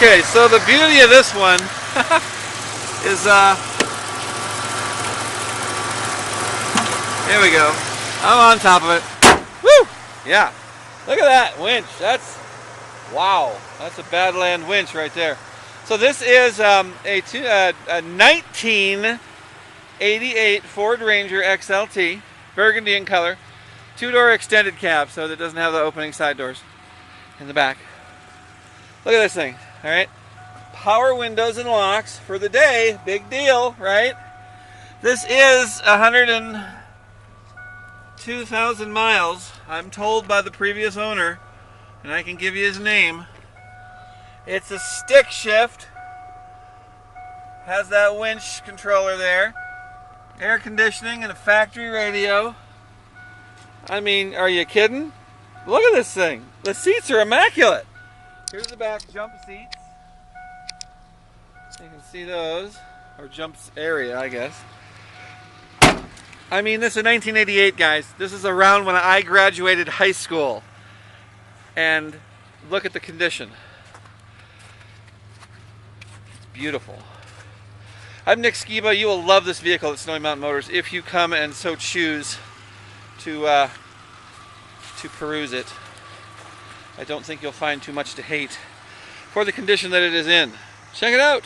Okay, so the beauty of this one is, here we go. I'm on top of it. Woo! Yeah. Look at that winch. That's, wow. That's a Badland winch right there. So this is a 1988 Ford Ranger XLT, burgundy in color, two-door extended cab, so that doesn't have the opening side doors in the back. Look at this thing, all right? Power windows and locks for the day, big deal, right? This is 102,000 miles, I'm told by the previous owner, and I can give you his name. It's a stick shift, has that winch controller there, air conditioning and a factory radio. I mean, are you kidding? Look at this thing. The seats are immaculate. Here's the back jump seats. You can see those, or jumps area, I guess. I mean, this is 1988, guys. This is around when I graduated high school. And look at the condition. It's beautiful. I'm Nick Skiba. You will love this vehicle at Snowy Mountain Motors if you come and so choose to peruse it. I don't think you'll find too much to hate for the condition that it is in. Check it out.